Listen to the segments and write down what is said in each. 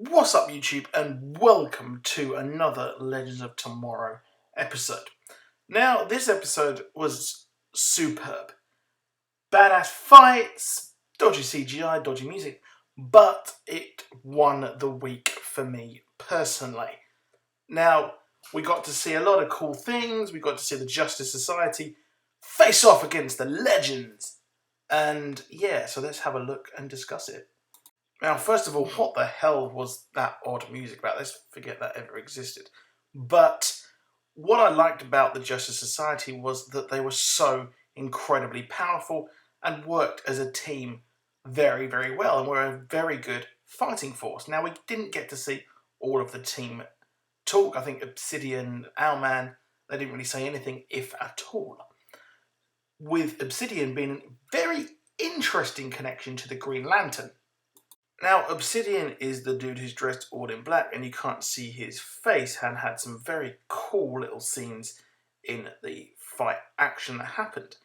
What's up, YouTube, and welcome to another Legends of Tomorrow episode. Now, this episode was superb. Badass fights, dodgy CGI, dodgy music, but it won the week for me personally. Now, we got to see a lot of cool things. We got to see the Justice Society face off against the Legends. And yeah, so let's have a look and discuss it. Now, first of all, what the hell was that odd music about? Let's forget that ever existed. But what I liked about the Justice Society was that they were so incredibly powerful and worked as a team very, very well and were a very good fighting force. Now, we didn't get to see all of the team talk. I think Obsidian, Owlman, they didn't really say anything, if at all. With Obsidian being a very interesting connection to the Green Lantern. Now, Obsidian is the dude who's dressed all in black and you can't see his face, and had some very cool little scenes in the fight action that happened.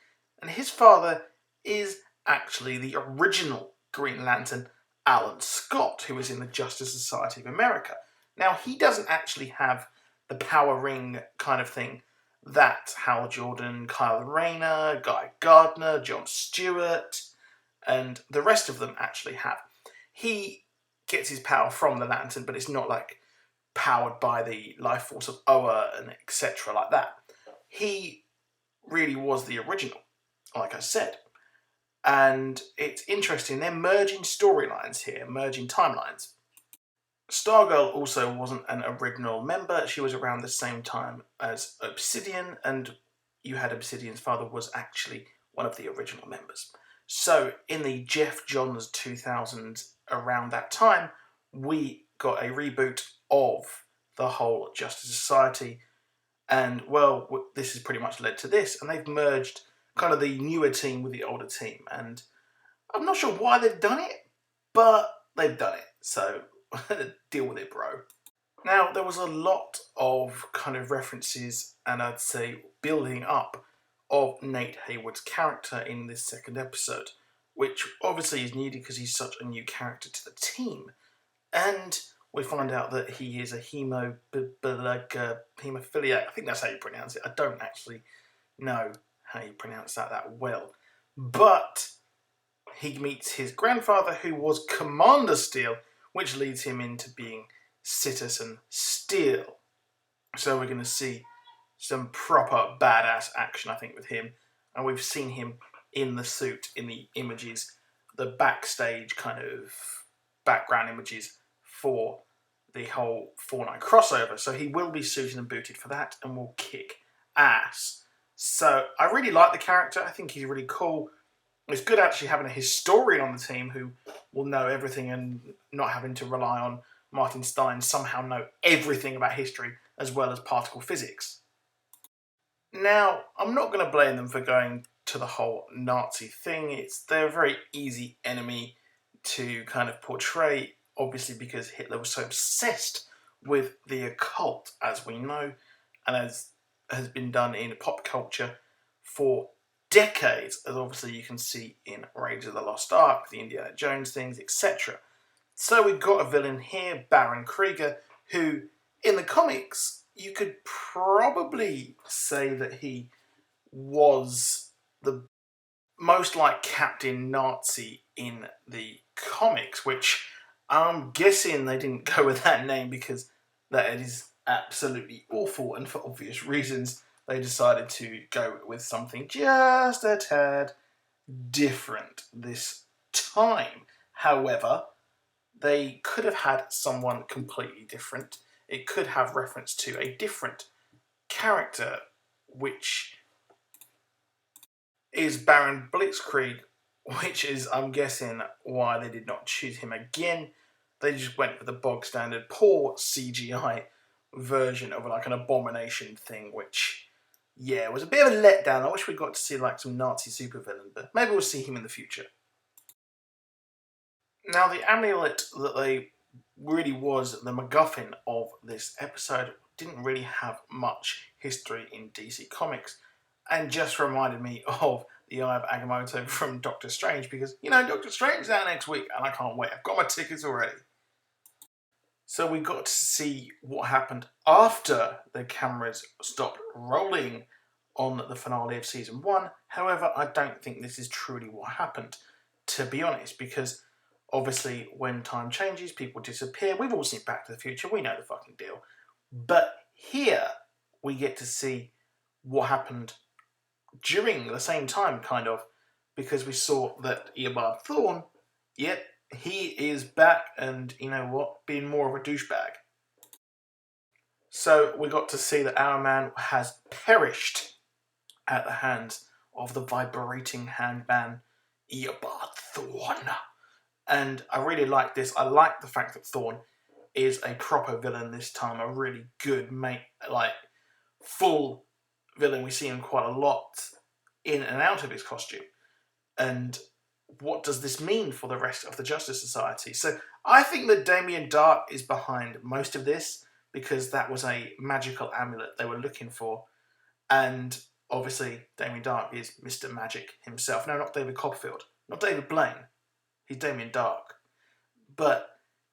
And his father is actually the original Green Lantern, Alan Scott, who was in the Justice Society of America. Now, he doesn't actually have the power ring kind of thing that Hal Jordan, Kyle Rayner, Guy Gardner, John Stewart, and the rest of them actually have. He gets his power from the Lantern, but it's not like powered by the life force of Oa and etc. like that. He really was the original, like I said. And it's interesting, they're merging storylines here, merging timelines. Stargirl also wasn't an original member. She was around the same time as Obsidian, and you had Obsidian's father was actually one of the original members. So in the Jeff Johns 2000s, around that time, we got a reboot of the whole Justice Society. And, well, this has pretty much led to this. And they've merged kind of the newer team with the older team. And I'm not sure why they've done it, but they've done it. So deal with it, bro. Now, there was a lot of kind of references and I'd say building up of Nate Hayward's character in this second episode, which obviously is needed because he's such a new character to the team. And we find out that he is a hemophiliac. I think that's how you pronounce it. I don't actually know how you pronounce that well. But he meets his grandfather, who was Commander Steel, which leads him into being Citizen Steel. So we're going to see some proper badass action, I think, with him. And we've seen him in the suit in the images, the backstage kind of background images for the whole 4-9 crossover. So he will be suited and booted for that and will kick ass. So I really like the character. I think he's really cool. It's good actually having a historian on the team who will know everything and not having to rely on Martin Stein somehow know everything about history as well as particle physics. Now, I'm not going to blame them for going to the whole Nazi thing. They're a very easy enemy to kind of portray, obviously because Hitler was so obsessed with the occult, as we know, and as has been done in pop culture for decades, as obviously you can see in Raiders of the Lost Ark, the Indiana Jones things, etc. So we've got a villain here, Baron Krieger, who, in the comics, you could probably say that he was the most like Captain Nazi in the comics, which I'm guessing they didn't go with that name because that is absolutely awful, and for obvious reasons they decided to go with something just a tad different this time. However, they could have had someone completely different. It could have reference to a different character, which is Baron Blitzkrieg, which is, I'm guessing, why they did not choose him again. They just went with the bog standard, poor CGI version of like an abomination thing, which, yeah, was a bit of a letdown. I wish we got to see like some Nazi supervillain, but maybe we'll see him in the future. Now, the amulet that they really was the MacGuffin of this episode didn't really have much history in DC Comics, and just reminded me of the Eye of Agamotto from Doctor Strange, because, you know, Doctor Strange is out next week and I can't wait. I've got my tickets already. So we got to see what happened after the cameras stopped rolling on the finale of season 1. However, I don't think this is truly what happened, to be honest, because obviously when time changes, people disappear. We've all seen Back to the Future, we know the fucking deal. But here we get to see what happened during the same time, kind of, because we saw that Eobard Thawne, yep, he is back and, you know what, being more of a douchebag. So we got to see that our man has perished at the hands of the vibrating handman Eobard Thawne. And I really like this. I like the fact that Thawne is a proper villain this time, a really good, full villain. We see him quite a lot in and out of his costume. And what does this mean for the rest of the Justice Society? So I think that Damien Darhk is behind most of this, because that was a magical amulet they were looking for. And obviously, Damien Darhk is Mr. Magic himself. No, not David Copperfield. Not David Blaine. He's Damien Darhk. But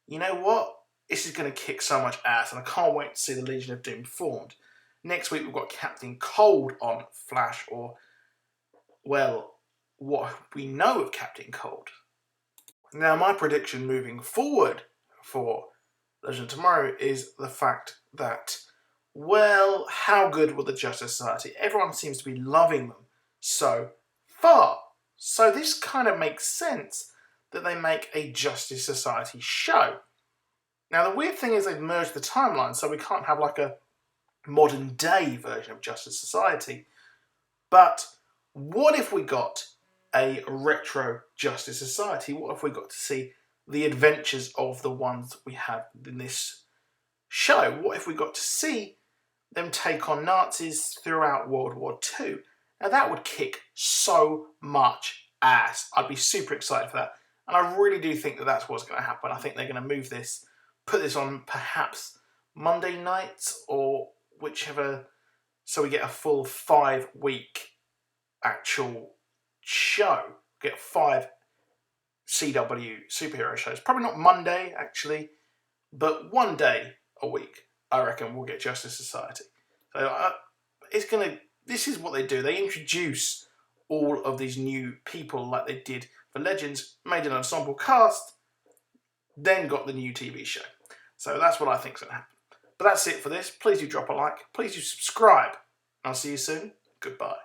you know what? This is going to kick so much ass, and I can't wait to see the Legion of Doom formed. Next week, we've got Captain Cold on Flash, or, well, what we know of Captain Cold. Now, my prediction moving forward for Legend of Tomorrow is the fact that, well, how good will the Justice Society? Everyone seems to be loving them so far. So this kind of makes sense that they make a Justice Society show. Now, the weird thing is they've merged the timeline, so we can't have like a modern day version of Justice Society. But what if we got a retro Justice Society? What if we got to see the adventures of the ones we have in this show? What if we got to see them take on Nazis throughout World War II? Now that would kick so much ass. I'd be super excited for that. And I really do think that that's what's going to happen. I think they're going to move this, put this on perhaps Monday nights or whichever, so we get a full 5-week actual show. Get 5 CW superhero shows. Probably not Monday, actually, but one day a week, I reckon we'll get Justice Society. So this is what they do. They introduce all of these new people like they did for Legends, made an ensemble cast, then got the new TV show. So that's what I think is going to happen. But that's it for this. Please do drop a like. Please do subscribe. I'll see you soon. Goodbye.